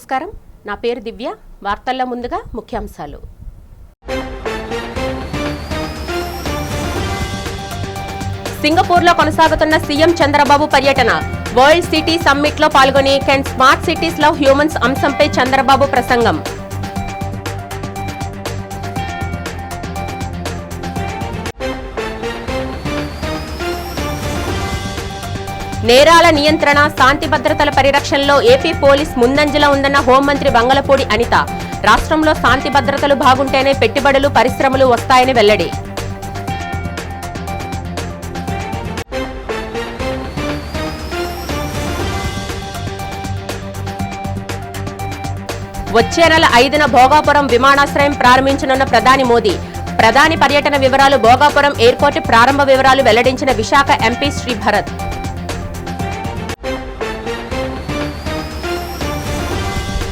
నమస్కారం, నా పేరు దివ్య. వార్తల్లో ముందుగా ముఖ్యాంశాలు. సింగపూర్లో కొనసాగుతున్న సీఎం చంద్రబాబు పర్యటన. వరల్డ్ సిటీ సమ్మిట్లో పాల్గొని can smart cities love humans అంశంపై చంద్రబాబు ప్రసంగం. నేరాల నియంత్రణ, శాంతి భద్రతల పరిరక్షణలో ఏపీ పోలీస్ ముందంజలో ఉందన్న హోంమంత్రి వంగలపూడి అనిత. రాష్ట్రంలో శాంతి భద్రతలు బాగుంటేనే పెట్టుబడులు, పరిశ్రమలు వస్తాయని వెల్లడి. వచ్చే నెల 5న భోగాపురం విమానాశ్రయం ప్రారంభించనున్న ప్రధాని మోదీ. ప్రధాని పర్యటన వివరాలు, భోగాపురం ఎయిర్పోర్టు ప్రారంభ వివరాలు వెల్లడించిన విశాఖ ఎంపీ శ్రీభరత్.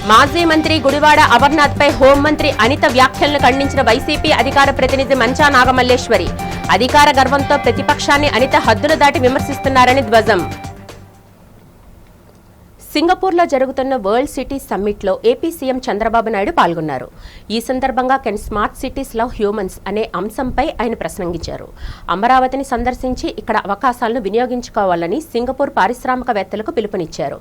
మాజీ మంత్రి గుడివాడ అమర్నాథ్ పై హోంమంత్రి అనిత వ్యాఖ్యలను ఖండించిన వైసీపీ అధికార ప్రతినిధి మంచా నాగమల్లేశ్వరి. అధికార గర్వంతో ప్రతిపక్షాన్ని అనిత హద్దులు దాటి విమర్శిస్తున్నారని ధ్వజం. సింగపూర్లో జరుగుతున్న వరల్డ్ సిటీ సమ్మిట్లో ఏపీ సీఎం చంద్రబాబు నాయుడు పాల్గొన్నారు. ఈ సందర్భంగా can smart cities love humans అనే అంశంపై ఆయన ప్రసంగించారు. అమరావతిని సందర్శించి ఇక్కడ అవకాశాలను వినియోగించుకోవాలని సింగపూర్ పారిశ్రామికవేత్తలకు పిలుపునిచ్చారు.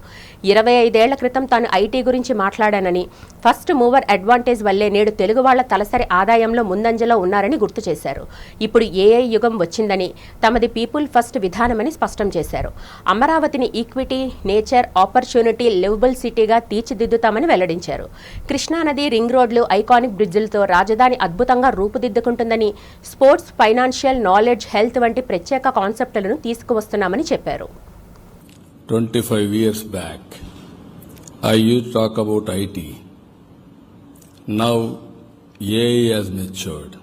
25 ఏళ్ల క్రితం తాను ఐటీ గురించి మాట్లాడానని, ఫస్ట్ మూవర్ అడ్వాంటేజ్ వల్లే నేడు తెలుగు వాళ్ల తలసరి ఆదాయంలో ముందంజలో ఉన్నారని గుర్తు చేశారు. ఇప్పుడు ఏఐ యుగం వచ్చిందని, తమది పీపుల్ ఫస్ట్ విధానమని స్పష్టం చేశారు. అమరావతిని ఈక్విటీ, నేచర్, ఆపర్చునిటీ, లివబుల్ సిటీగా తీర్చిదిద్దుతామని వెల్లడించారు. కృష్ణానది, రింగ్ రోడ్లు, ఐకానిక్ బ్రిడ్జిలతో రాజధాని అద్భుతంగా రూపుదిద్దుకుంటుందని, స్పోర్ట్స్, ఫైనాన్షియల్, నాలెడ్జ్, హెల్త్ వంటి ప్రత్యేక కాన్సెప్టులను తీసుకువస్తున్నామని చెప్పారు. 25 years back, I used to talk about IT. Now, AI has matured.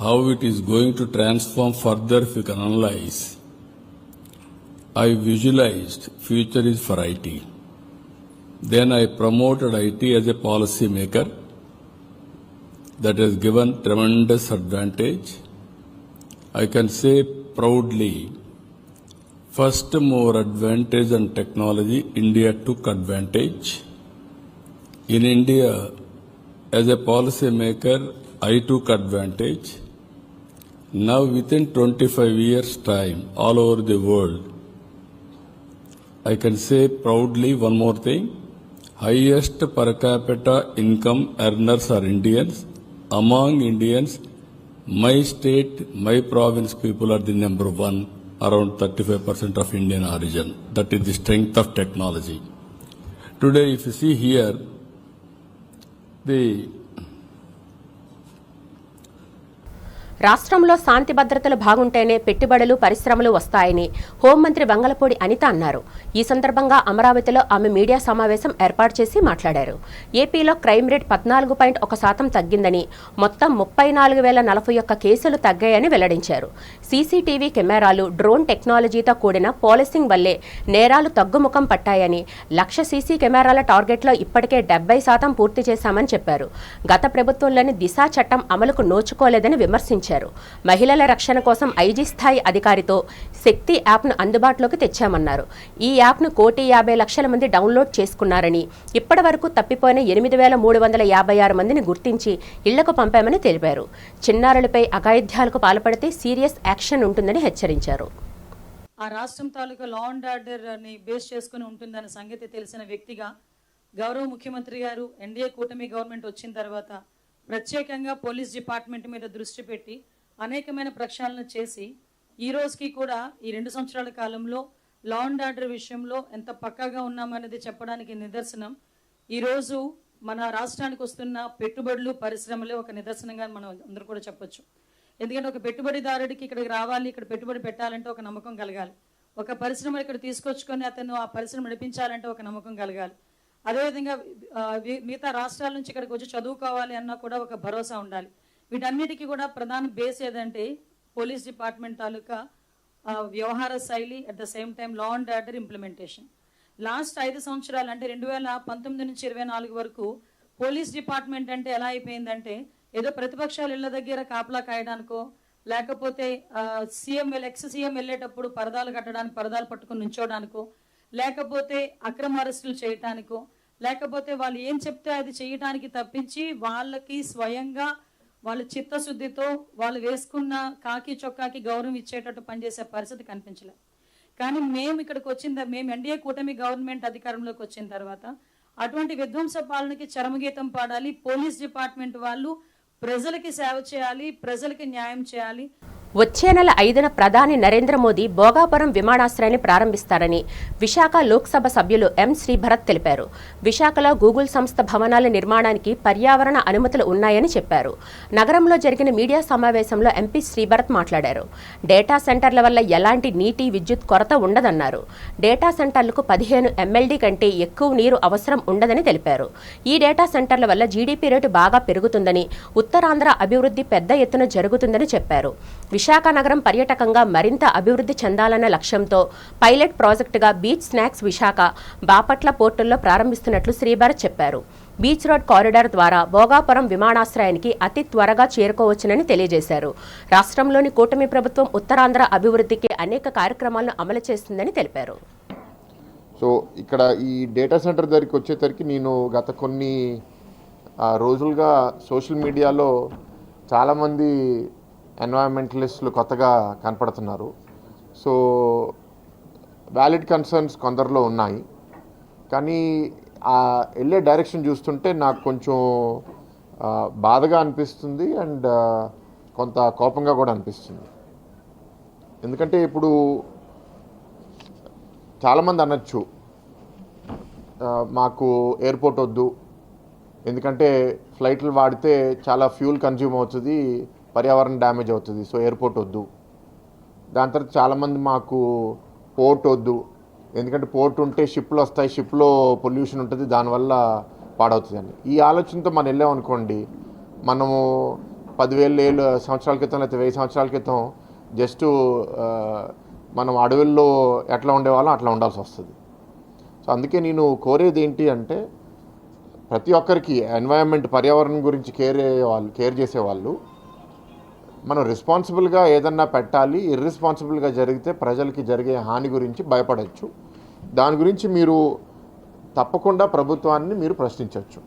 How it is going to transform further if you can analyze. I visualized future is for IT. Then I promoted IT as a policy maker that has given tremendous advantage. I can say proudly, first mover advantage on technology, India took advantage. In India, as a policy maker, I took advantage. Now within 25 years' time, all over the world, I can say proudly one more thing, highest per capita income earners are Indians. Among Indians, my state, my province people are the number one, around 35% of Indian origin. That is the strength of technology. Today, if you see here, రాష్ట్రంలో శాంతి భద్రతలు బాగుంటేనే పెట్టుబడులు, పరిశ్రమలు వస్తాయని హోంమంత్రి వంగలపూడి అనిత అన్నారు. ఈ సందర్భంగా అమరావతిలో ఆమె మీడియా సమావేశం ఏర్పాటు చేసి మాట్లాడారు. ఏపీలో క్రైమ్ రేట్ 14.1% తగ్గిందని, మొత్తం 34,041 కేసులు తగ్గాయని వెల్లడించారు. సీసీటీవీ కెమెరాలు, డ్రోన్ టెక్నాలజీతో కూడిన పోలీసింగ్ వల్లే నేరాలు తగ్గుముఖం పట్టాయని, 1,00,000 సీసీ కెమెరాల టార్గెట్లో ఇప్పటికే 70% పూర్తి చేశామని చెప్పారు. గత ప్రభుత్వంలోని దిశా చట్టం అమలుకు నోచుకోలేదని విమర్శించారు. మహిళల రక్షణ కోసం ఐజీ స్థాయి అధికారితో శక్తి యాప్ను అందుబాటులోకి తెచ్చామన్నారు. ఈ యాప్ను 1,50,00,000 మంది డౌన్లోడ్ చేసుకున్నారని, ఇప్పటి వరకు తప్పిపోయిన 8,356 మందిని గుర్తించి ఇళ్లకు పంపామని తెలిపారు. చిన్నారులపై అఘాయిత్యాలకు పాల్పడితే సీరియస్ యాక్షన్ ఉంటుందని హెచ్చరించారు. ఆ రాష్ట్రం తాలూకా లా అండ్ ఆర్డర్ ని బేస్ చేసుకుని ఉంటుందన్న సంగతి తెలిసిన వ్యక్తిగా గౌరవ ముఖ్యమంత్రి గారు ఎన్డీఏ కూటమి గవర్నమెంట్ వచ్చిన తర్వాత ప్రత్యేకంగా పోలీస్ డిపార్ట్మెంట్ మీద దృష్టి పెట్టి అనేకమైన ప్రక్షాళన చేసి ఈ రోజుకి కూడా ఈ 2 సంవత్సరాల కాలంలో లా అండ్ ఆర్డర్ విషయంలో ఎంత పక్కాగా ఉన్నామనేది చెప్పడానికి నిదర్శనం ఈరోజు మన రాష్ట్రానికి వస్తున్న పెట్టుబడులు, పరిశ్రమలే ఒక నిదర్శనంగా మనం అందరూ కూడా చెప్పొచ్చు. ఎందుకంటే ఒక పెట్టుబడిదారుడికి ఇక్కడికి రావాలి, ఇక్కడ పెట్టుబడి పెట్టాలంటే ఒక నమ్మకం కలగాలి. ఒక పరిశ్రమ ఇక్కడ తీసుకొచ్చుకొని అతను ఆ పరిశ్రమ నడిపించాలంటే ఒక నమ్మకం కలగాలి. అదేవిధంగా మిగతా రాష్ట్రాల నుంచి ఇక్కడికి వచ్చి చదువుకోవాలి అన్నా కూడా ఒక భరోసా ఉండాలి. వీటన్నిటికీ కూడా ప్రధాన బేస్ ఏదంటే పోలీస్ డిపార్ట్మెంట్ తాలూకా వ్యవహార శైలి, at the same time law and order implementation. Last 5 సంవత్సరాలు అంటే 2019 నుంచి 24 వరకు పోలీస్ డిపార్ట్మెంట్ అంటే ఎలా అయిపోయిందంటే ఏదో ప్రతిపక్షాలు ఇళ్ల దగ్గర కాపలా కాయడానికో, లేకపోతే ఎక్స్ సీఎం వెళ్ళేటప్పుడు పరదాలు కట్టడానికి పరదాలు పట్టుకుని నుంచోడానికో, లేకపోతే అక్రమ అరెస్టులు చేయడానికో, లేకపోతే వాళ్ళు ఏం చెప్తే అది చేయడానికి తప్పించి వాళ్ళకి స్వయంగా వాళ్ళు చిత్తశుద్ధితో వాళ్ళు వేసుకున్న కాకి చొక్కాకి గౌరవం ఇచ్చేటట్టు పనిచేసే పరిస్థితి కనిపించలేదు. కానీ మేము ఇక్కడికి మేము ఎన్డీఏ కూటమి గవర్నమెంట్ అధికారంలోకి వచ్చిన తర్వాత అటువంటి విధ్వంస పాలనకి చరమగీతం పాడాలి. పోలీస్ డిపార్ట్మెంట్ వాళ్ళు ప్రజలకి సేవ చేయాలి, ప్రజలకి న్యాయం చేయాలి. వచ్చే నెల 5న ప్రధాని నరేంద్ర మోదీ భోగాపురం విమానాశ్రయాన్ని ప్రారంభిస్తారని విశాఖ లోక్సభ సభ్యులు ఎం శ్రీభరత్ తెలిపారు. విశాఖలో గూగుల్ సంస్థ భవనాల నిర్మాణానికి పర్యావరణ అనుమతులు ఉన్నాయని చెప్పారు. నగరంలో జరిగిన మీడియా సమావేశంలో ఎంపీ శ్రీభరత్ మాట్లాడారు. డేటా సెంటర్ల వల్ల ఎలాంటి నీటి, విద్యుత్ కొరత ఉండదన్నారు. డేటా సెంటర్లకు 15 MLD కంటే ఎక్కువ నీరు అవసరం ఉండదని తెలిపారు. ఈ డేటా సెంటర్ల వల్ల జీడీపీ రేటు బాగా పెరుగుతుందని, ఉత్తరాంధ్ర అభివృద్ధి పెద్ద ఎత్తున జరుగుతుందని చెప్పారు. విశాఖ నగరం పర్యాటకంగా మరింత అభివృద్ధి చెందాలన్న లక్ష్యంతో పైలట్ ప్రాజెక్టుగా బీచ్ స్నాక్స్ విశాఖ, బాపట్ల పోర్టుల్లో ప్రారంభిస్తున్నట్లు శ్రీభరత్ చెప్పారు. బీచ్ రోడ్ కారిడార్ ద్వారా భోగాపురం విమానాశ్రయానికి అతి త్వరగా చేరుకోవచ్చునని తెలియజేశారు. రాష్ట్రంలోని కూటమి ప్రభుత్వం ఉత్తరాంధ్ర అభివృద్ధికి అనేక కార్యక్రమాలను అమలు చేస్తుందని తెలిపారు. సో ఇక్కడ ఈ డేటా సెంటర్ దగ్గరికి వచ్చేసరికి నేను గత కొన్ని రోజులుగా సోషల్ మీడియాలో చాలామంది ఎన్వైరన్మెంటలిస్టులు కొత్తగా కనపడుతున్నారు. సో వ్యాలిడ్ కన్సర్న్స్ కొందరిలో ఉన్నాయి, కానీ ఆ వెళ్ళే డైరెక్షన్ చూస్తుంటే నాకు కొంచెం బాధగా అనిపిస్తుంది అండ్ కొంత కోపంగా కూడా అనిపిస్తుంది. ఎందుకంటే ఇప్పుడు చాలామంది అనొచ్చు మాకు ఎయిర్పోర్ట్ వద్దు, ఎందుకంటే ఫ్లైట్లు వాడితే చాలా ఫ్యూల్ కన్జ్యూమ్ అవుతుంది, పర్యావరణ డ్యామేజ్ అవుతుంది, సో ఎయిర్పోర్ట్ వద్దు. దాని తర్వాత చాలామంది మాకు పోర్ట్ వద్దు, ఎందుకంటే పోర్ట్ ఉంటే షిప్లు వస్తాయి, షిప్లో పొల్యూషన్ ఉంటుంది, దానివల్ల పాడవుతుంది అని. ఈ ఆలోచనతో మనం వెళ్ళామనుకోండి, మనము 10,000 సంవత్సరాల క్రితం లేకపోతే 1000 సంవత్సరాల క్రితం జస్ట్ మనం అడవుల్లో ఎట్లా ఉండేవాళ్ళం అట్లా ఉండాల్సి వస్తుంది. సో అందుకే నేను కోరేది ఏంటి అంటే, ప్రతి ఒక్కరికి ఎన్వైరన్మెంట్, పర్యావరణం గురించి కేర్ చేసేవాళ్ళు మనం రెస్పాన్సిబుల్గా ఏదన్నా పెట్టాలి. ఇర్రెస్పాన్సిబుల్గా జరిగితే ప్రజలకి జరిగే హాని గురించి భయపడవచ్చు. దాని గురించి మీరు తప్పకుండా ప్రభుత్వాన్ని మీరు ప్రశ్నించవచ్చు.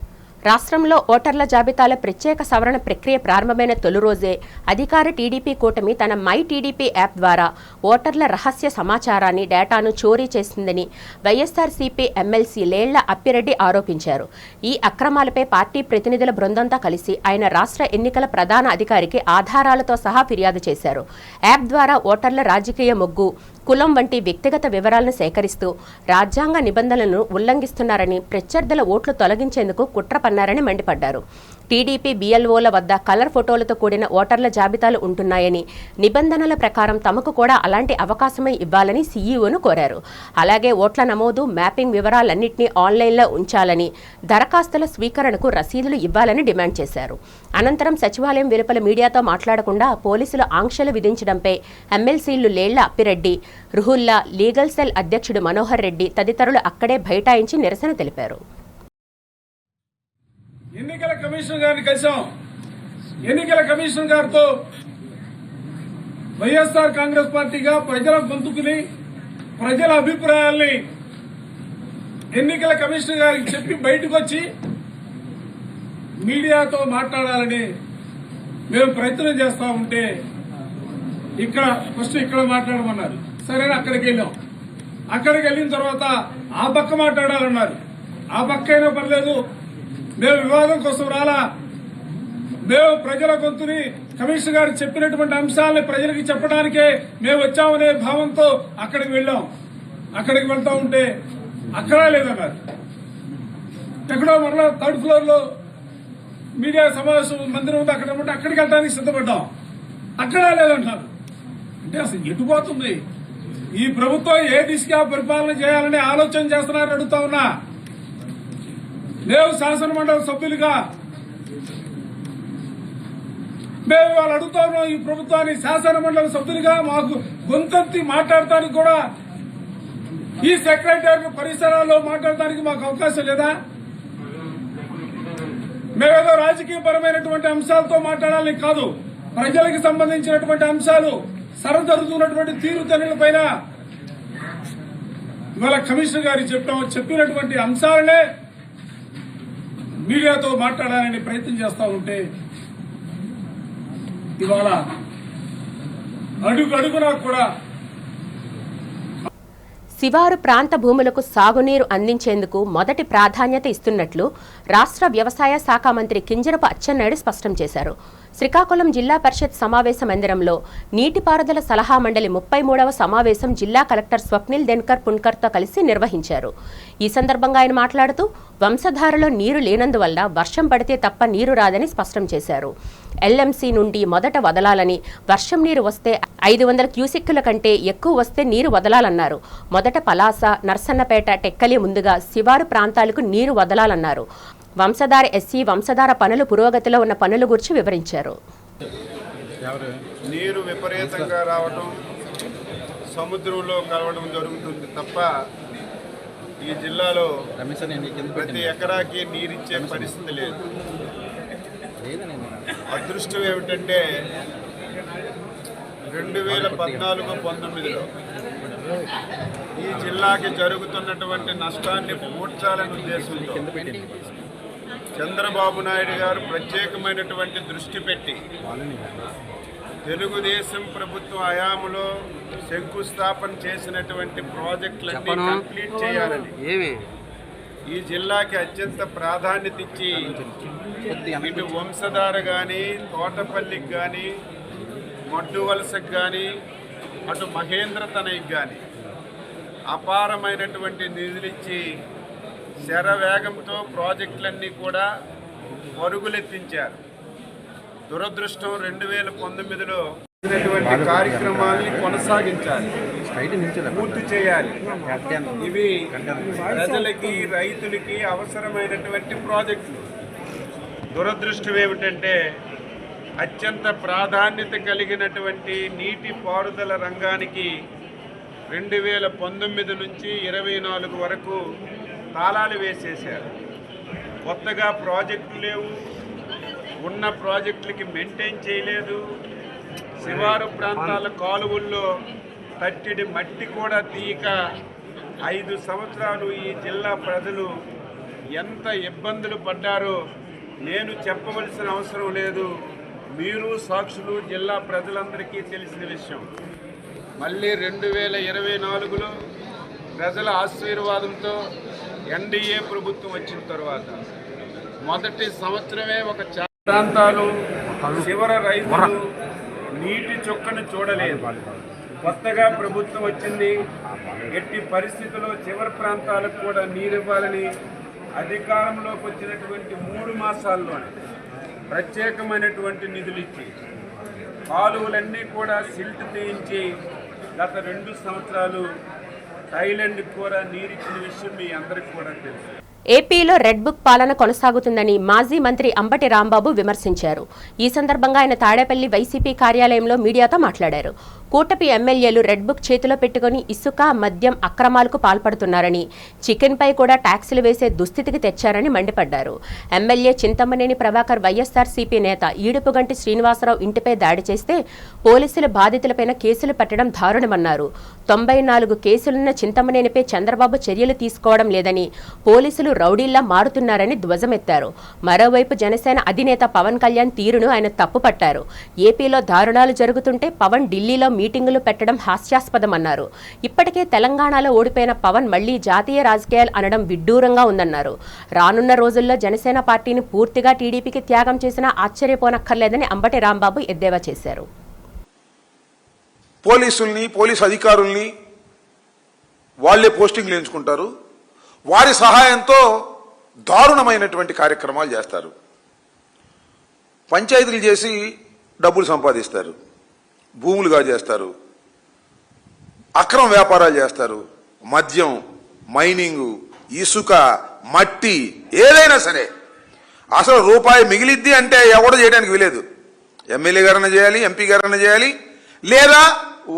రాష్ట్రంలో ఓటర్ల జాబితాల ప్రత్యేక సవరణ ప్రక్రియ ప్రారంభమైన తొలి రోజే అధికార టీడీపీ కూటమి తన మై టీడీపీ యాప్ ద్వారా ఓటర్ల రహస్య సమాచారాన్ని, డేటాను చోరీ చేసిందని వైఎస్ఆర్సీపీ ఎమ్మెల్సీ లేళ్ల అప్పిరెడ్డి ఆరోపించారు. ఈ అక్రమాలపై పార్టీ ప్రతినిధుల బృందంతో కలిసి ఆయన రాష్ట్ర ఎన్నికల ప్రధాన అధికారికి ఆధారాలతో సహా ఫిర్యాదు చేశారు. యాప్ ద్వారా ఓటర్ల రాజకీయ మొగ్గు, కులం వంటి వ్యక్తిగత వివరాలను సేకరిస్తూ రాజ్యాంగ నిబంధనలను ఉల్లంఘిస్తున్నారని, ప్రత్యర్థుల ఓట్లు తొలగించేందుకు కుట్ర పన్నారని మండిపడ్డారు. టీడీపీ BLOల వద్ద కలర్ ఫోటోలతో కూడిన ఓటర్ల జాబితాలు ఉంటున్నాయని, నిబంధనల ప్రకారం తమకు కూడా అలాంటి అవకాశమే ఇవ్వాలని సీఈఓను కోరారు. అలాగే ఓట్ల నమోదు, మ్యాపింగ్ వివరాలన్నింటినీ ఆన్లైన్లో ఉంచాలని, దరఖాస్తుల స్వీకరణకు రసీదులు ఇవ్వాలని డిమాండ్ చేశారు. అనంతరం సచివాలయం వెలుపల మీడియాతో మాట్లాడకుండా పోలీసులు ఆంక్షలు విధించడంపై ఎమ్మెల్సీలు లేళ్ల అప్పిరెడ్డి, రుహుల్లా, లీగల్ సెల్ అధ్యక్షుడు మనోహర్ రెడ్డి తదితరులు అక్కడే బైఠాయించి నిరసన తెలిపారు. ఎన్నికల కమిషన్ గారిని కలిసాం. ఎన్నికల కమిషన్ గారితో వైఎస్ఆర్ కాంగ్రెస్ పార్టీగా ప్రజల గొంతుకుని, ప్రజల అభిప్రాయాల్ని ఎన్నికల కమిషన్ గారికి చెప్పి బయటకు వచ్చి మీడియాతో మాట్లాడాలని మేము ప్రయత్నం చేస్తా ఉంటే ఫస్ట్ ఇక్కడ మాట్లాడమన్నారు. సరే అక్కడికి వెళ్ళాం. అక్కడికి వెళ్ళిన తర్వాత ఆ పక్క మాట్లాడాలన్నారు. ఆ పక్క అయినా పర్లేదు, మేము వివాదం కోసం రాలా, మేము ప్రజల గొంతుని, కమిషనర్ గారు చెప్పినటువంటి అంశాలని ప్రజలకి చెప్పడానికే మేము వచ్చామనే భావంతో అక్కడికి వెళ్ళాం. అక్కడికి వెళ్తా ఉంటే అక్కడ లేదన్నారు. ఎక్కడో మరలా 3rd ఫ్లోర్ లో మీడియా సమావేశం మందిరం ఉంది, అక్కడ ఉంటే అక్కడికి వెళ్ళడానికి సిద్ధపడ్డాం. అక్కడ లేదంటారు. అంటే అసలు ఎటుపోతుంది ఈ ప్రభుత్వం? ఏ దిశగా పరిపాలన చేయాలని ఆలోచన చేస్తున్నారని అడుగుతా ఉన్నా. మేము శాసనమండలి సభ్యులుగా మేము వాళ్ళు అడుగుతా ఉన్నాం. ఈ ప్రభుత్వాన్ని శాసనమండలి సభ్యులుగా మాకు గొంతెత్తి మాట్లాడటానికి కూడా, ఈ సెక్రటరీ పరిసరాల్లో మాట్లాడటానికి మాకు అవకాశం లేదా? మేమేదో రాజకీయపరమైనటువంటి అంశాలతో మాట్లాడాలని కాదు, ప్రజలకు సంబంధించినటువంటి అంశాలు, సరజరుగుతున్నటువంటి తీరుతెన్నులపైన ఇవాళ కమిషనర్ గారు చెప్పినటువంటి అంశాలనే మీడియాతో మాట్లాడాలని ప్రయత్నం చేస్తా ఉంటే ఇవాళ అడుగడుగునా కూడా శివారు ప్రాంత భూములకు సాగునీరు అందించేందుకు మొదటి ప్రాధాన్యత ఇస్తున్నట్లు రాష్ట్ర వ్యవసాయ శాఖ మంత్రి కింజరపు అచ్చెన్నాయుడు స్పష్టం చేశారు. శ్రీకాకుళం జిల్లా పరిషత్ సమావేశ మందిరంలో నీటిపారుదల సలహా మండలి 33వ సమావేశం జిల్లా కలెక్టర్ స్వప్నిల్ దినకర్ పున్కర్తో కలిసి నిర్వహించారు. ఈ సందర్భంగా ఆయన మాట్లాడుతూ వంశధారలో నీరు లేనందువల్ల వర్షం పడితే తప్ప నీరు రాదని స్పష్టం చేశారు. ఎల్ఎంసీ నుండి మొదట వదలాలని, వర్షం నీరు వస్తే 500 క్యూసెక్కుల కంటే ఎక్కువ వస్తే నీరు వదలాలన్నారు. మొదట పలాస, నర్సన్నపేట, టెక్కలి ముందుగా శివారు ప్రాంతాలకు నీరు వదలాలన్నారు. వంశధార ఎస్సీ వంశధార పనులు పురోగతిలో ఉన్న పనుల గురించి వివరించారు. నీరు విపరీతంగా రావడం, సముద్రంలో కలవడం జరుగుతుంది తప్ప ఈ జిల్లాలో ప్రతి ఎకరాకి నీరిచ్చే పరిస్థితి లేదు. అదృష్టం ఏమిటంటే 2014-19లో ఈ జిల్లాకి జరుగుతున్నటువంటి నష్టాన్ని పూడ్చాలనే ఉద్దేశంతో చంద్రబాబు నాయుడు గారు ప్రత్యేకమైనటువంటి దృష్టి పెట్టి తెలుగుదేశం ప్రభుత్వం హయాంలో శంకుస్థాపన చేసినటువంటి ప్రాజెక్టులన్నీ కంప్లీట్ చేయాలని ఈ జిల్లాకి అత్యంత ప్రాధాన్యత ఇచ్చి ఇటు వంశధార కానీ, తోటపల్లికి కానీ, మడ్డు వలసకు కానీ, అటు మహేంద్ర తనయ్కి కానీ అపారమైనటువంటి నిధులిచ్చి శరవేగంతో ప్రాజెక్టులన్నీ కూడా పరుగులెత్తించారు. దురదృష్టం 2019లో కార్యక్రమాల్ని కొనసాగించాలి, పూర్తి చేయాలి. ఇవి ప్రజలకి, రైతులకి అవసరమైనటువంటి ప్రాజెక్టులు. దురదృష్టం ఏమిటంటే అత్యంత ప్రాధాన్యత కలిగినటువంటి నీటి పారుదల రంగానికి 2019 నుంచి 24 వరకు తాళాలు వేసేశారు. కొత్తగా ప్రాజెక్టులు లేవు, ఉన్న ప్రాజెక్టులకి మెయింటైన్ చేయలేదు. శివారు ప్రాంతాల కాలువల్లో తట్టిడి మట్టి కూడా తీయక 5 సంవత్సరాలు ఈ జిల్లా ప్రజలు ఎంత ఇబ్బందులు పడ్డారో నేను చెప్పవలసిన అవసరం లేదు. మీరు సాక్షులు, జిల్లా ప్రజలందరికీ తెలిసిన విషయం. మళ్ళీ 2024లో ప్రజల ఆశీర్వాదంతో ఎన్డీఏ ప్రభుత్వం వచ్చిన తర్వాత మొదటి సంవత్సరమే ఒక ప్రాంతాలు చివర రైతులు నీటి చుక్కను చూడలేదు. కొత్తగా ప్రభుత్వం వచ్చింది, ఎట్టి పరిస్థితుల్లో చివరి ప్రాంతాలకు కూడా నీరివ్వాలని అధికారంలోకి వచ్చినటువంటి 3 మాసాల్లోనే ప్రత్యేకమైనటువంటి నిధులు ఇచ్చి కాలువలన్నీ కూడా సిల్ట్ తీయించి గత 2 సంవత్సరాలు థాయిలాండ్కి కూడా నీరిచ్చిన విషయం మీ అందరికీ కూడా తెలుసు. ఏపీలో రెడ్ బుక్ పాలన కొనసాగుతుందని మాజీ మంత్రి అంబటి రాంబాబు విమర్శించారు. ఈ సందర్భంగా ఆయన తాడేపల్లి వైసీపీ కార్యాలయంలో మీడియాతో మాట్లాడారు. కూటమి ఎమ్మెల్యేలు రెడ్ బుక్ చేతిలో పెట్టుకుని ఇసుక, మద్యం అక్రమాలకు పాల్పడుతున్నారని, చికెన్పై కూడా ట్యాక్సులు వేసే దుస్థితికి తెచ్చారని మండిపడ్డారు. ఎమ్మెల్యే చింతమనేని ప్రభాకర్ వైఎస్ఆర్సీపీ నేత ఈడుపుగంటి శ్రీనివాసరావు ఇంటిపై దాడి చేస్తే పోలీసులు బాధితులపైన కేసులు పెట్టడం దారుణమన్నారు. 94 కేసులున్న చింతమనేనిపై చంద్రబాబు చర్యలు తీసుకోవడం లేదని, పోలీసులు రౌడీల్లా మారుతున్నారని ధ్వజమెత్తారు. మరోవైపు జనసేన అధినేత పవన్ కళ్యాణ్ తీరును ఆయన తప్పుపట్టారు. ఏపీలో దారుణాలు జరుగుతుంటే పవన్ ఢిల్లీలో మీటింగులు పెట్టడం హాస్యాస్పదమన్నారు. ఇప్పటికే తెలంగాణలో ఓడిపోయిన పవన్ మళ్లీ జాతీయ రాజకీయాలు అనడం విడ్డూరంగా ఉందన్నారు. రానున్న రోజుల్లో జనసేన పార్టీని పూర్తిగా టీడీపీకి త్యాగం చేసినా ఆశ్చర్యపోనక్కర్లేదని అంబటి రాంబాబు ఎద్దేవా చేశారు. పోలీసు అధికారుల్ని వాళ్లే పోస్టింగ్లు ఎంచుకుంటారు. వారి సహాయంతో దారుణమైనటువంటి కార్యక్రమాలు చేస్తారు. పంచాయతీలు చేసి డబ్బులు సంపాదిస్తారు, భూములుగా చేస్తారు, అక్రమ వ్యాపారాలు చేస్తారు. మద్యం, మైనింగు, ఇసుక, మట్టి, ఏదైనా సరే అసలు రూపాయి మిగిలిద్ది అంటే ఎవడో చేయడానికి వీలేదు. ఎమ్మెల్యే గారైనా చేయాలి, ఎంపీ గారైనా చేయాలి, లేదా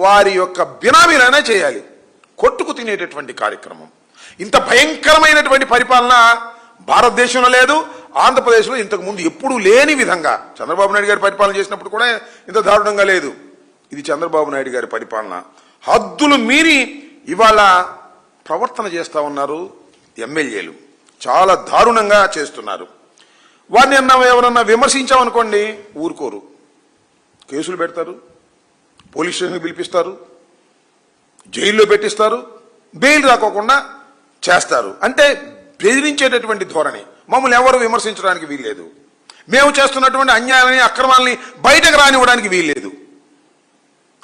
వారి యొక్క బినామీలైనా చేయాలి. కొట్టుకు తినేటటువంటి కార్యక్రమం. ఇంత భయంకరమైనటువంటి పరిపాలన భారతదేశంలో లేదు, ఆంధ్రప్రదేశ్లో ఇంతకు ముందు ఎప్పుడూ లేని విధంగా చంద్రబాబు నాయుడు గారి పరిపాలన చేసినప్పుడు కూడా ఇంత దారుణంగా లేదు. ఇది చంద్రబాబు నాయుడు గారి పరిపాలన. హద్దులు మీరి ఇవాళ ప్రవర్తన చేస్తా ఉన్నారు ఎమ్మెల్యేలు. చాలా దారుణంగా చేస్తున్నారు. వారిని ఎవరన్నా విమర్శించామనుకోండి ఊరుకోరు, కేసులు పెడతారు, పోలీస్ స్టేషన్కి పిలిపిస్తారు, జైల్లో పెట్టిస్తారు, బెయిల్ రాకోకుండా చేస్తారు. అంటే బెదిరించేటటువంటి ధోరణి. మమ్మల్ని ఎవరు విమర్శించడానికి వీల్లేదు, మేము చేస్తున్నటువంటి అన్యాయాన్ని అక్రమాలని బయటకు రానివ్వడానికి వీల్లేదు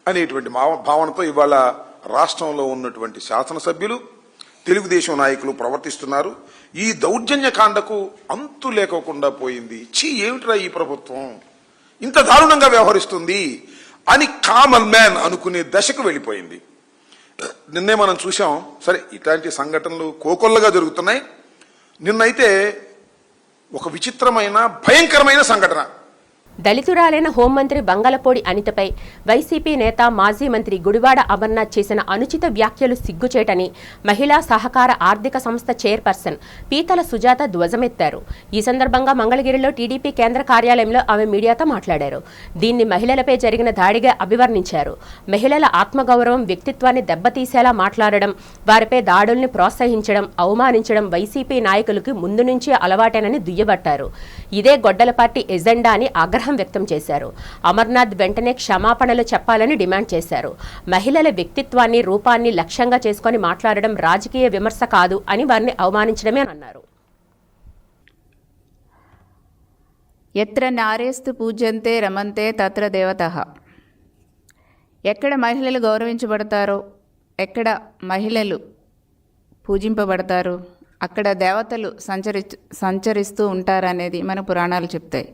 అనేటువంటి భావనతో ఇవాళ రాష్ట్రంలో ఉన్నటువంటి శాసనసభ్యులు, తెలుగుదేశం నాయకులు ప్రవర్తిస్తున్నారు. ఈ దౌర్జన్యకాండకు అంతు లేకోకుండా పోయింది. ఏమిట్రా ఈ ప్రభుత్వం ఇంత దారుణంగా వ్యవహరిస్తుంది అని కామన్ మ్యాన్ అనుకునే దశకు వెళ్ళిపోయింది. నిన్నే మనం చూసాం. సరే, ఇట్లాంటి సంఘటనలు కోకొల్లగా జరుగుతున్నాయి. నిన్నైతే ఒక విచిత్రమైన భయంకరమైన సంఘటన. దళితురాలైన హోంమంత్రి బంగళపూడి అనితపై వైసీపీ నేత మాజీ మంత్రి గుడివాడ అమర్నాథ్ చేసిన అనుచిత వ్యాఖ్యలు సిగ్గుచేటని మహిళా సహకార ఆర్థిక సంస్థ చైర్పర్సన్ పీతల సుజాత ధ్వజమెత్తారు. ఈ సందర్భంగా మంగళగిరిలో టీడీపీ కేంద్ర కార్యాలయంలో ఆమె మీడియాతో మాట్లాడారు. దీన్ని మహిళలపై జరిగిన దాడిగా అభివర్ణించారు. మహిళల ఆత్మగౌరవం, వ్యక్తిత్వాన్ని దెబ్బతీసేలా మాట్లాడడం, వారిపై దాడుల్ని ప్రోత్సహించడం, అవమానించడం వైసీపీ నాయకులకు ముందు నుంచే అలవాటేనని దుయ్యబట్టారు. ఇదే గొడ్డల పార్టీ ఎజెండా అని ఆగ్రహం వ్యక్తం చేశారు. అమర్నాథ్ వెంటనే క్షమాపణలు చెప్పాలని డిమాండ్ చేశారు. మహిళల వ్యక్తిత్వాన్ని, రూపాన్ని లక్ష్యంగా చేసుకుని మాట్లాడడం రాజకీయ విమర్శ కాదు అని వారిని అవమానించడమే అన్నారు. ఎత్ర నారేస్తు పూజ్యంతే రమంతే తత్ర దేవతః. ఎక్కడ మహిళలు గౌరవించబడతారో, ఎక్కడ మహిళలు పూజింపబడతారో అక్కడ దేవతలు సంచరిస్తూ ఉంటారనేది మన పురాణాలు చెప్తాయి.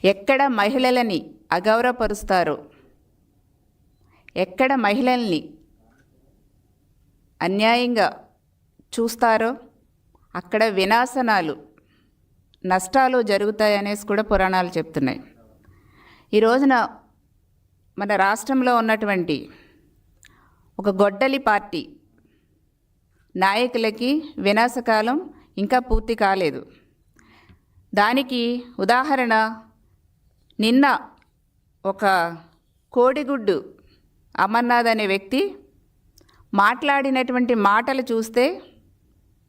ఎక్కడ మహిళలని అగౌరవపరుస్తారో, ఎక్కడ మహిళల్ని అన్యాయంగా చూస్తారో అక్కడ వినాశనాలు, నష్టాలు జరుగుతాయనేసి కూడా పురాణాలు చెప్తున్నాయి. ఈ రోజున మన రాష్ట్రంలో ఉన్నటువంటి ఒక గొడ్డలి పార్టీ నాయకులకి వినాశకాలం ఇంకా పూర్తి కాలేదు. దానికి ఉదాహరణ నిన్న ఒక కోడిగుడ్డు అమర్నాథ్ అనే వ్యక్తి మాట్లాడినటువంటి మాటలు చూస్తే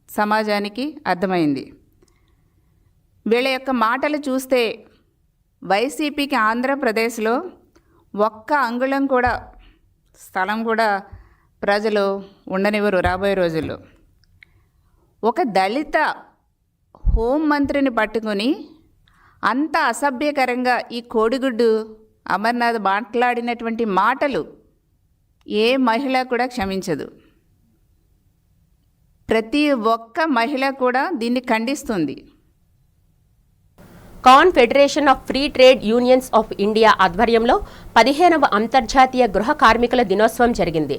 సమాజానికి అర్థమైంది. వీళ్ళ యొక్క మాటలు చూస్తే వైసీపీకి ఆంధ్రప్రదేశ్లో ఒక్క అంగుళం కూడా స్థలం కూడా ప్రజలు ఉండనివ్వరు రాబోయే రోజుల్లో. ఒక దళిత హోంమంత్రిని పట్టుకొని అంత అసభ్యకరంగా ఈ కోడిగుడ్డు అమర్నాథ్ మాట్లాడినటువంటి మాటలు ఏ మహిళ కూడా క్షమించదు. ప్రతి ఒక్క మహిళ కూడా దీన్ని ఖండిస్తుంది. Confederation of free trade unions of India ఆధ్వర్యంలో 15వ అంతర్జాతీయ గృహ కార్మికుల దినోత్సవం జరిగింది.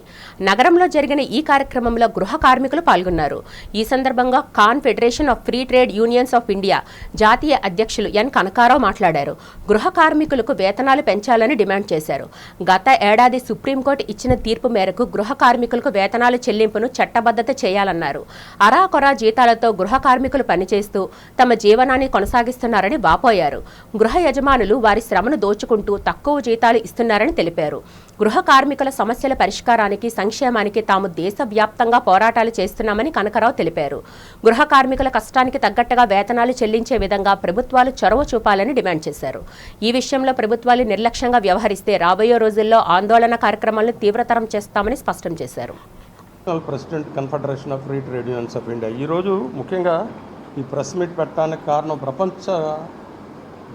నగరంలో జరిగిన ఈ కార్యక్రమంలో గృహ కార్మికులు పాల్గొన్నారు. ఈ సందర్భంగా confederation of free trade unions of India జాతీయ అధ్యక్షులు ఎన్ కనకారావు మాట్లాడారు. గృహ కార్మికులకు వేతనాలు పెంచాలని డిమాండ్ చేశారు. గత ఏడాది సుప్రీంకోర్టు ఇచ్చిన తీర్పు మేరకు గృహ కార్మికులకు వేతనాల చెల్లింపును చట్టబద్ధత చేయాలన్నారు. అరాకొరా జీతాలతో గృహ కార్మికులు పనిచేస్తూ తమ జీవనాన్ని కొనసాగిస్తున్నారని వాపోయారు. గృహ యజమానులు వారి శ్రమను దోచుకుంటూ తక్కువ జీతాలు ఇస్తున్నారని తెలిపారు. గృహ కార్మికుల సమస్యల పరిష్కారానికి, సంక్షేమానికి తాము దేశవ్యాప్తంగా పోరాటాలు చేస్తున్నామని కనకరావు తెలిపారు. గృహ కార్మికుల కష్టానికి తగ్గట్టుగా వేతనాలు చెల్లించే విధంగా ప్రభుత్వాలు చొరవ చూపాలని డిమాండ్ చేశారు. ఈ విషయంలో ప్రభుత్వాలు నిర్లక్ష్యంగా వ్యవహరిస్తే రాబోయే రోజుల్లో ఆందోళన కార్యక్రమాలను తీవ్రతరం చేస్తామని స్పష్టం చేశారు. President confederation of free trade unions of India ఈరోజు ముఖ్యంగా ఈ ప్రెస్ మీట్ పెట్టడానికి కారణం ప్రపంచ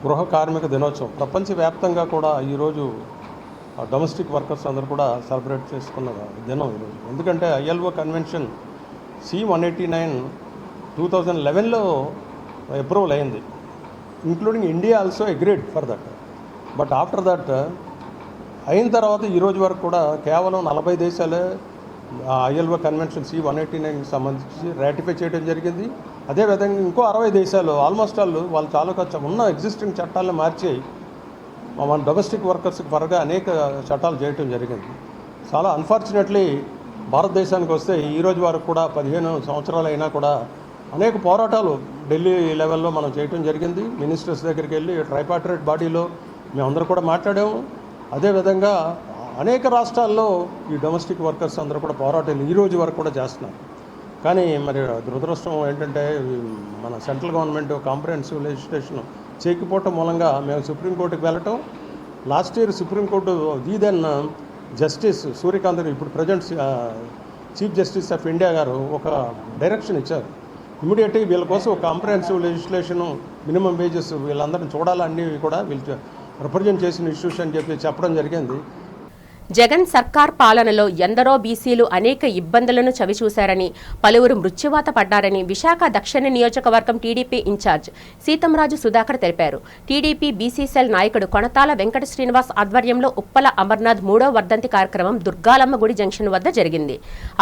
గృహ కార్మిక దినోత్సవం. ప్రపంచవ్యాప్తంగా కూడా ఈరోజు డొమెస్టిక్ వర్కర్స్ అందరూ కూడా సెలబ్రేట్ చేసుకున్న దినం ఈరోజు. ఎందుకంటే ILO కన్వెన్షన్ C-189 2011లో అప్రూవల్ అయింది. Including India also agreed for that. But after that అయిన తర్వాత ఈరోజు వరకు కూడా కేవలం 40 దేశాలే ILO కన్వెన్షన్ C-189కి సంబంధించి రాటిఫై చేయడం జరిగింది. అదేవిధంగా ఇంకో 60 దేశాలు ఆల్మోస్ట్ వాళ్ళు చాలా ఉన్న ఎగ్జిస్టింగ్ చట్టాలను మార్చి మన డొమెస్టిక్ వర్కర్స్కి పరంగా అనేక చట్టాలు చేయటం జరిగింది. చాలా అన్ఫార్చునేట్లీ భారతదేశానికి వస్తే ఈరోజు వరకు కూడా 15 సంవత్సరాలు అయినా కూడా అనేక పోరాటాలు ఢిల్లీ లెవెల్లో మనం చేయటం జరిగింది. మినిస్టర్స్ దగ్గరికి వెళ్ళి ట్రైపార్టైట్ బాడీలో మేమందరూ కూడా మాట్లాడాము. అదేవిధంగా అనేక రాష్ట్రాల్లో ఈ డొమెస్టిక్ వర్కర్స్ అందరూ కూడా పోరాటాలు ఈ రోజు వరకు కూడా చేస్తున్నారు. కానీ మరి దురదృష్టం ఏంటంటే మన సెంట్రల్ గవర్నమెంట్ కాంప్రహెన్సివ్ లెజిస్లేషన్ చేయకపోవటం మూలంగా మేము సుప్రీంకోర్టుకి వెళ్ళటం. Last year supreme court then justice Suryakant ఇప్పుడు present chief justice of India గారు ఒక డైరెక్షన్ ఇచ్చారు. ఇమీడియట్గా వీళ్ళ కోసం ఒక కాంప్రహెన్సివ్ లెజిస్లేషను, మినిమం వేజెస్ వీళ్ళందరినీ చూడాలన్నీ కూడా వీళ్ళు రిప్రజెంట్ చేసిన ఇష్యూస్ అని చెప్పడం జరిగింది. జగన్ సర్కార్ పాలనలో ఎందరో బీసీలు అనేక ఇబ్బందులను చవిచూశారని, పలువురు మృత్యువాత పడ్డారని విశాఖ దక్షిణ నియోజకవర్గం టీడీపీ ఇన్ఛార్జ్ సీతంరాజు సుధాకర్ తెలిపారు. టీడీపీ బీసీ సెల్ నాయకుడు కొణతాల వెంకట శ్రీనివాస్ ఆధ్వర్యంలో ఉప్పల అమర్నాథ్ 3వ వర్ధంతి కార్యక్రమం దుర్గాలమ్మ గుడి జంక్షన్ వద్ద జరిగింది.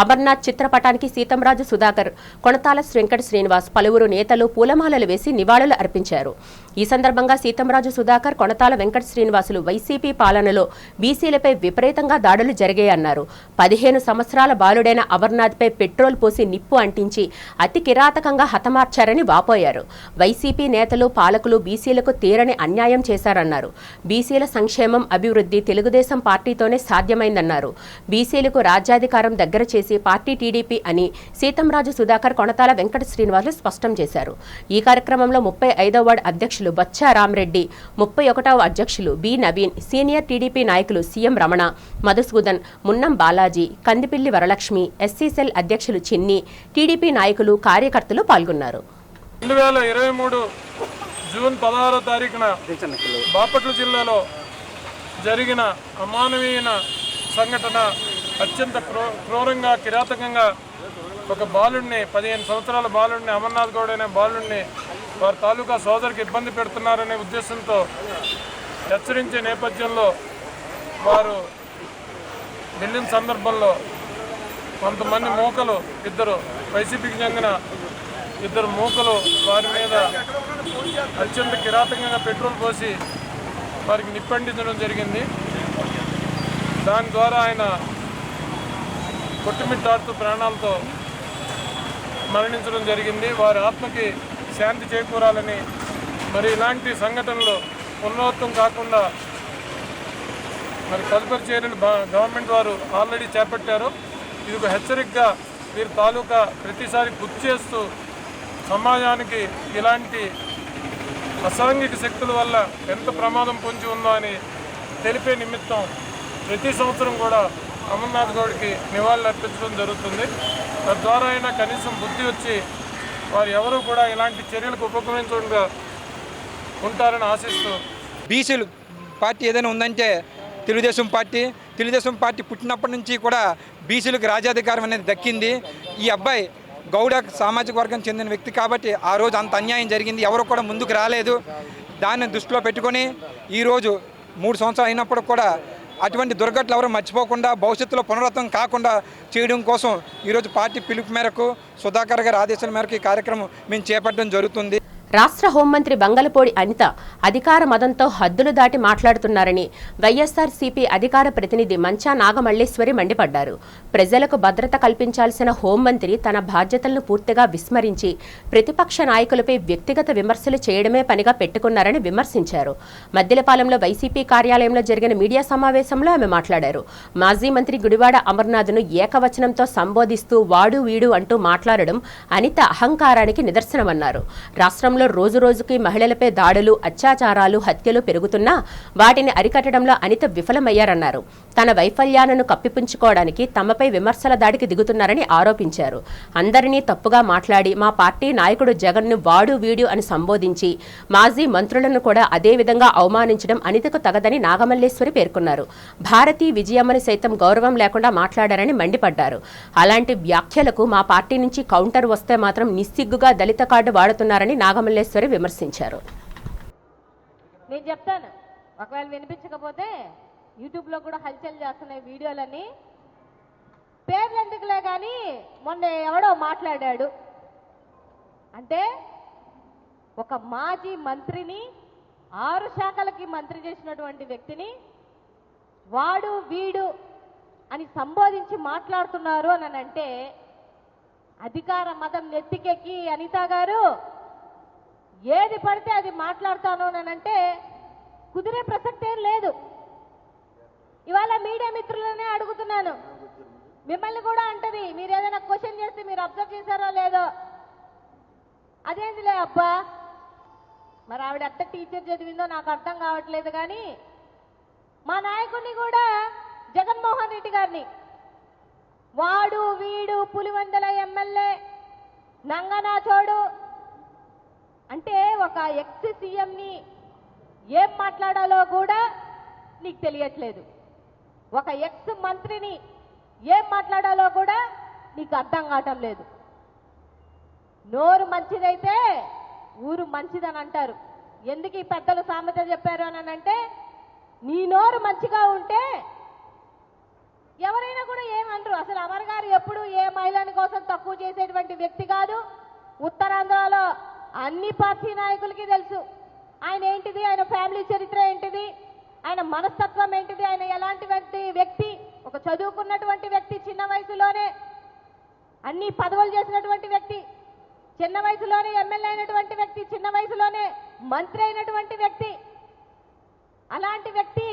అమర్నాథ్ చిత్రపటానికి సీతంరాజు సుధాకర్, కొణతాల వెంకట శ్రీనివాస్, పలువురు నేతలు పూలమాలలు వేసి నివాళులు అర్పించారు. ఈ సందర్భంగా సీతంరాజు సుధాకర్, కొణతాల వెంకట శ్రీనివాసులు వైసీపీ పాలనలో బీసీలపై విపరీతంగా దాడులు జరిగాయన్నారు. 15 సంవత్సరాల బాలుడైన అమర్నాథ్పై పెట్రోల్ పోసి నిప్పు అంటించి అతి కిరాతకంగా హతమార్చారని వాపోయారు. వైసీపీ నేతలు, పాలకులు బీసీలకు తీరని అన్యాయం చేశారన్నారు. బీసీల సంక్షేమం, అభివృద్ధి తెలుగుదేశం పార్టీతోనే సాధ్యమైందన్నారు. బీసీలకు రాజ్యాధికారం దగ్గర చేసి పార్టీ టీడీపీ అని సీతంరాజు సుధాకర్, కొణతాల వెంకట శ్రీనివాసులు స్పష్టం చేశారు. ఈ కార్యక్రమంలో 35వ వార్డు అధ్యక్షులు బచ్చా రామరెడ్డి, 31వ అధ్యక్షులు బి నవీన్, సీనియర్ టీడీపీ నాయకులు CM Ramana, Madhusudan, Munnam Balaji, Kandipilli Varalakshmi, SC cell అధ్యక్షులు చిన్ని, టీడీపీ నాయకులు, కార్యకర్తలు పాల్గొన్నారు. 2023 జూన్ 16వ తారీఖున బాపట్ల జిల్లాలో జరిగిన అమానవీయ సంఘటన అత్యంత క్రూరంగా, కిరాతకంగా ఒక బాలుడిని, 15 సంవత్సరాల బాలుడిని, అమర్నాథ్ గౌడ్ అనే బాలుడిని వారి తాలూకా సోదరికి ఇబ్బంది పెడుతున్నారనే ఉద్దేశంతో హెచ్చరించే నేపథ్యంలో వారు వెళ్ళిన సందర్భంలో కొంతమంది మూకలు, ఇద్దరు వైసీపీకి చెందిన ఇద్దరు మూకలు వారి మీద అత్యంత కిరాతకంగా పెట్రోల్ పోసి వారికి నిప్పండించడం జరిగింది. దాని ద్వారా ఆయన కొట్టుమిట్టాడుతూ ప్రాణాలతో మరణించడం జరిగింది. వారి ఆత్మకి శాంతి చేకూరాలని, మరి ఇలాంటి సంఘటనలు పునరావృతం కాకుండా మరి తదుపరి చర్యలు గవర్నమెంట్ వారు ఆల్రెడీ చేపట్టారు. ఇది ఒక హెచ్చరికగా వీరి తాలూకా ప్రతిసారి గుర్తు చేస్తూ సమాజానికి ఇలాంటి అసాంఘిక శక్తుల వల్ల ఎంత ప్రమాదం పొంచి ఉందో అని తెలిపే నిమిత్తం ప్రతి సంవత్సరం కూడా అమర్నాథ్ గౌడ్కి నివాళులు అర్పించడం జరుగుతుంది. తద్వారా అయినా కనీసం బుద్ధి వచ్చి వారు ఎవరూ కూడా ఇలాంటి చర్యలకు ఉపక్రమించకుండా ఉంటారని ఆశిస్తూ, బీసీలు పార్టీ ఏదైనా ఉందంటే తెలుగుదేశం పార్టీ పుట్టినప్పటి నుంచి కూడా బీసీలకు రాజ్యాధికారం అనేది దక్కింది. ఈ అబ్బాయి గౌడ సామాజిక వర్గం చెందిన వ్యక్తి కాబట్టి ఆ రోజు అంత అన్యాయం జరిగింది, ఎవరు కూడా ముందుకు రాలేదు. దాన్ని దృష్టిలో పెట్టుకొని ఈరోజు 3 సంవత్సరాలు అయినప్పుడు కూడా అటువంటి దుర్ఘటనలు ఎవరు మర్చిపోకుండా భవిష్యత్తులో పునరావృతం కాకుండా చేయడం కోసం ఈరోజు పార్టీ పిలుపు మేరకు, సుధాకర్ గారి ఆదేశాల మేరకు ఈ కార్యక్రమం మేము చేపట్టడం జరుగుతుంది. రాష్ట్ర హోంమంత్రి బంగలపూడి అనిత అధికార మదంతో హద్దులు దాటి మాట్లాడుతున్నారని వైఎస్ఆర్సీపీ అధికార ప్రతినిధి మంచా నాగమల్లేశ్వరి మండిపడ్డారు. ప్రజలకు భద్రత కల్పించాల్సిన హోంమంత్రి తన బాధ్యతలను పూర్తిగా విస్మరించి ప్రతిపక్ష నాయకులపై వ్యక్తిగత విమర్శలు చేయడమే పనిగా పెట్టుకున్నారని విమర్శించారు. మద్దిలపాలెంలో వైసీపీ కార్యాలయంలో జరిగిన మీడియా సమావేశంలో ఆమె మాట్లాడారు. మాజీ మంత్రి గుడివాడ అమర్నాథ్ను ఏకవచనంతో సంబోధిస్తూ వాడు వీడు అంటూ మాట్లాడడం అనిత అహంకారానికి నిదర్శనమన్నారు. రాష్ట్రంలో రోజురోజుకి మహిళలపై దాడులు, అత్యాచారాలు, హత్యలు పెరుగుతున్నా వాటిని అరికట్టడంలో అనిత విఫలమయ్యారన్నారు. తన వైఫల్యాలను కప్పిపుంచుకోవడానికి తమపై విమర్శల దాడికి దిగుతున్నారని ఆరోపించారు. అందరినీ తప్పుగా మాట్లాడి మా పార్టీ నాయకుడు జగన్ను వాడు వీడు అని సంబోధించి మాజీ మంత్రులను కూడా అదే విధంగా అవమానించడం అనితకు తగదని నాగమల్లేశ్వరి పేర్కొన్నారు. భారతీ విజయమ్మని సైతం గౌరవం లేకుండా మాట్లాడారని మండిపడ్డారు. అలాంటి వ్యాఖ్యలకు మా పార్టీ నుంచి కౌంటర్ వస్తే మాత్రం నిస్సిగ్గుగా దళిత కార్డు వాడుతున్నారని నాగమల్లేశ్వరి విమర్శించారు. నేను చెప్తాను, ఒకవేళ వినిపించకపోతే యూట్యూబ్లో కూడా హల్చల్ చేస్తున్నాయి వీడియోలన్నీ. పేర్లు ఎందుకులే కానీ మొన్న ఎవడో మాట్లాడాడు అంటే ఒక మాజీ మంత్రిని, 6 శాఖలకి మంత్రి చేసినటువంటి వ్యక్తిని వాడు వీడు అని సంబోధించి మాట్లాడుతున్నారు అని అంటే అధికార మతం నెత్తికెక్కి అనిత గారు ఏది పడితే అది మాట్లాడతాను అని అంటే కుదిరే ప్రసక్తే లేదు. ఇవాళ మీడియా మిత్రులనే అడుగుతున్నాను, మిమ్మల్ని కూడా అంటది, మీరు ఏదైనా క్వశ్చన్ చేస్తే మీరు అబ్జర్వ్ చేశారో లేదో, అదేంటిలే అబ్బా మరి ఆవిడ ఎంత టీచర్ చదివిందో నాకు అర్థం కావట్లేదు. కానీ మా నాయకుడిని కూడా జగన్మోహన్ రెడ్డి గారిని వాడు వీడు పులివెందుల ఎమ్మెల్యే నంగనాచోడు అంటే ఒక ఎక్స్ సీఎంని ఏం మాట్లాడాలో కూడా నీకు తెలియట్లేదు. ఒక ఎక్స్ మంత్రిని ఏం మాట్లాడాలో కూడా నీకు అర్థం కావటం లేదు. నోరు మంచిదైతే ఊరు మంచిదని అంటారు. ఎందుకు ఈ పెద్దలు సామెత చెప్పారు అని అంటే, నీ నోరు మంచిగా ఉంటే ఎవరైనా కూడా ఏమంటారు. అసలు అమర్ గారు ఎప్పుడు ఏ మహిళని కోసం తక్కువ చేసేటువంటి వ్యక్తి కాదు. ఉత్తరాంధ్రలో అన్ని పార్టీ నాయకులకి తెలుసు ఆయన ఏంటిది, ఆయన ఫ్యామిలీ చరిత్ర ఏంటిది, ఆయన మనస్తత్వం ఏంటిది, ఆయన ఎలాంటి వ్యక్తి, ఒక చదువుకున్నటువంటి వ్యక్తి, చిన్న వయసులోనే అన్ని పదవులు చేసినటువంటి వ్యక్తి, చిన్న వయసులోనే ఎమ్మెల్యే అయినటువంటి వ్యక్తి, చిన్న వయసులోనే మంత్రి అయినటువంటి వ్యక్తి. అలాంటి వ్యక్తి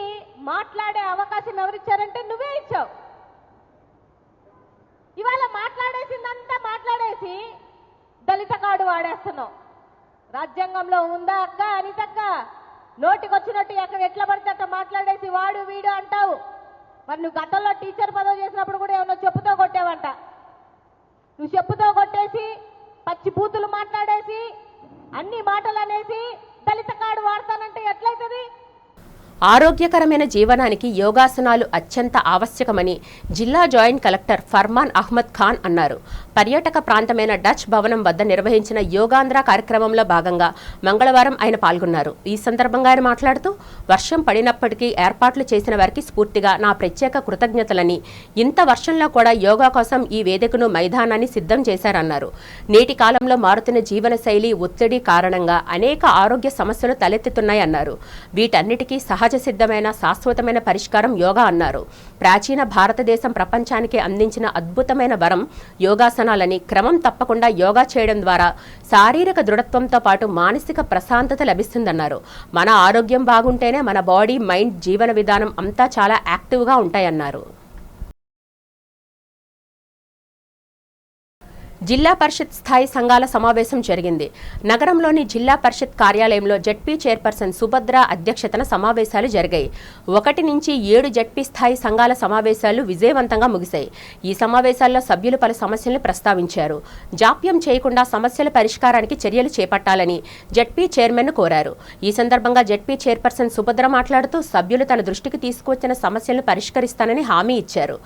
మాట్లాడే అవకాశం ఎవరిచ్చారంటే నువ్వే ఇచ్చావు. ఇవాళ మాట్లాడేసిందంతా మాట్లాడేసి దళిత కార్డు వాడేస్తున్నావు. రాజ్యాంగంలో ఉందా అక్క అనితక్క? నోటికొచ్చినట్టు ఎక్కడ ఎట్లా పడితే అట్లా మాట్లాడేసి వాడు వీడు అంటావు. మరి నువ్వు గతంలో టీచర్ పదవి చేసినప్పుడు కూడా ఏమన్నా చెప్పుతో కొట్టావంట. నువ్వు చెప్పుతో కొట్టేసి పచ్చి బూతులు మాట్లాడేసి అన్ని మాటలు అనేసి దళిత కార్డు వాడతానంటే ఎట్లయితుంది? ఆరోగ్యకరమైన జీవనానికి యోగాసనాలు అత్యంత ఆవశ్యకమని జిల్లా జాయింట్ కలెక్టర్ ఫర్మాన్ అహ్మద్ ఖాన్ అన్నారు. పర్యాటక ప్రాంతమైన డచ్ భవనం వద్ద నిర్వహించిన యోగాంధ్ర కార్యక్రమంలో భాగంగా మంగళవారం ఆయన పాల్గొన్నారు. ఈ సందర్భంగా ఆయన మాట్లాడుతూ, వర్షం పడినప్పటికీ ఏర్పాట్లు చేసిన వారికి స్ఫూర్తిగా నా ప్రత్యేక కృతజ్ఞతలని, ఇంత వర్షంలో కూడా యోగా కోసం ఈ వేదికను మైదానాన్ని సిద్ధం చేశారన్నారు. నేటి కాలంలో మారుతున్న జీవన శైలి, ఒత్తిడి కారణంగా అనేక ఆరోగ్య సమస్యలు తలెత్తుతున్నాయన్నారు. వీటన్నిటికీ సహజ సిద్ధమైన శాశ్వతమైన పరిష్కారం యోగా అన్నారు. ప్రాచీన భారతదేశం ప్రపంచానికి అందించిన అద్భుతమైన వరం యోగాసనాలని. క్రమం తప్పకుండా యోగా చేయడం ద్వారా శారీరక దృఢత్వంతో పాటు మానసిక ప్రశాంతత లభిస్తుందన్నారు. మన ఆరోగ్యం బాగుంటేనే మన బాడీ, మైండ్, జీవన విధానం అంతా చాలా యాక్టివ్గా ఉంటాయన్నారు. జిల్లా పరిషత్ స్థాయి సంఘాల సమావేశం జరిగింది. నగరంలోని జిల్లా పరిషత్ కార్యాలయంలో జెడ్పీ చైర్పర్సన్ సుభద్ర అధ్యక్షతన సమావేశాలు జరిగాయి. 1 నుంచి 7 జెడ్పీ స్థాయి సంఘాల సమావేశాలు విజయవంతంగా ముగిశాయి. ఈ సమావేశాల్లో సభ్యులు పలు సమస్యలను ప్రస్తావించారు. జాప్యం చేయకుండా సమస్యల పరిష్కారానికి చర్యలు చేపట్టాలని జెడ్పీ చైర్మన్ కోరారు. ఈ సందర్భంగా జెడ్పీ చైర్పర్సన్ సుభద్ర మాట్లాడుతూ, సభ్యులు తన దృష్టికి తీసుకువచ్చిన సమస్యలను పరిష్కరిస్తానని హామీ ఇచ్చారు.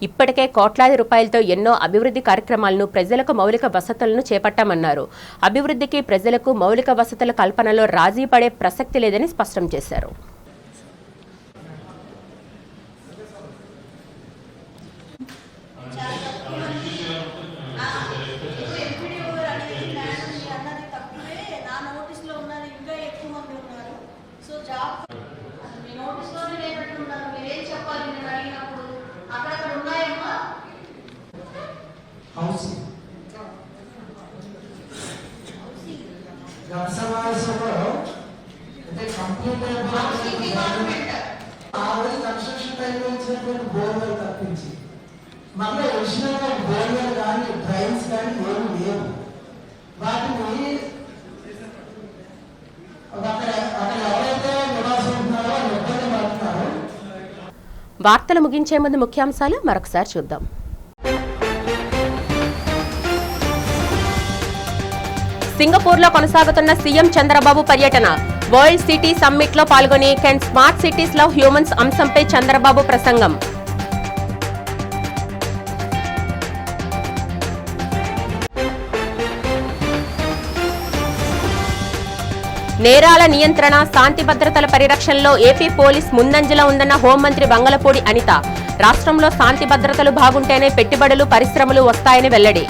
ఇప్పటికే కోట్లాది రూపాయలతో ఎన్నో అభివృద్ధి కార్యక్రమాలను, ప్రజలకు మౌలిక వసతులను చేపట్టామన్నారు. అభివృద్ధికి, ప్రజలకు మౌలిక వసతుల కల్పనలో రాజీ పడే ప్రసక్తి లేదని స్పష్టం చేశారు. కన్స్ట్రక్షన్ టైంలో ఇచ్చినటువంటి బోర్వెల్ తప్పించి మళ్ళీ అడిషనల్గా బోర్వెల్ కానీ డ్రైన్స్ కానీ ఏమి లేవు. వాటిని అక్కడ ఎవరైతే నివాసం ఉంటున్నారో వాళ్ళు ఇబ్బంది పడుతున్నారు. వార్తలు ముగించే ముందు ముఖ్యాంశాలు మరొకసారి చూద్దాం. సింగపూర్లో కొనసాగుతున్న సీఎం చంద్రబాబు పర్యటన. వరల్డ్ సిటీ సమ్మిట్ లో పాల్గొని can smart cities love humans అంశంపై చంద్రబాబు ప్రసంగం. నేరాల నియంత్రణ, శాంతి భద్రతల పరిరక్షణలో ఏపీ పోలీస్ ముందంజలో ఉందన్న హోంమంత్రి వంగలపూడి అనిత. రాష్ట్రంలో శాంతి భద్రతలు బాగుంటేనే పెట్టుబడులు, పరిశ్రమలు వస్తాయని వెల్లడి.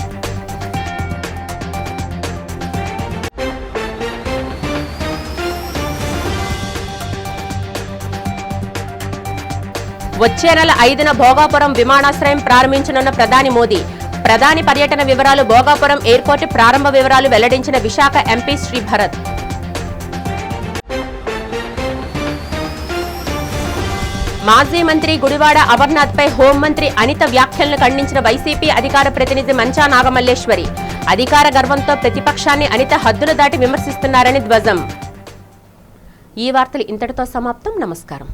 వచ్చే నెల 5న భోగాపురం విమానాశ్రయం ప్రారంభించనున్న ప్రధాని మోదీ. ప్రధాని పర్యటన వివరాలు, భోగాపురం ఎయిర్పోర్టు ప్రారంభ వివరాలు వెల్లడించిన విశాఖ ఎంపీ శ్రీభరత్. మాజీ మంత్రి గుడివాడ అమర్నాథ్పై హోంమంత్రి అనిత వ్యాఖ్యలను ఖండించిన వైసీపీ అధికార ప్రతినిధి మంచా నాగమల్లేశ్వరి. అధికార గర్వంతో ప్రతిపక్షాన్ని అనిత హద్దులు దాటి విమర్శిస్తున్నారని ధ్వజం. ఈ వార్తలు ఇంతటితో సమాప్తం. నమస్కారం.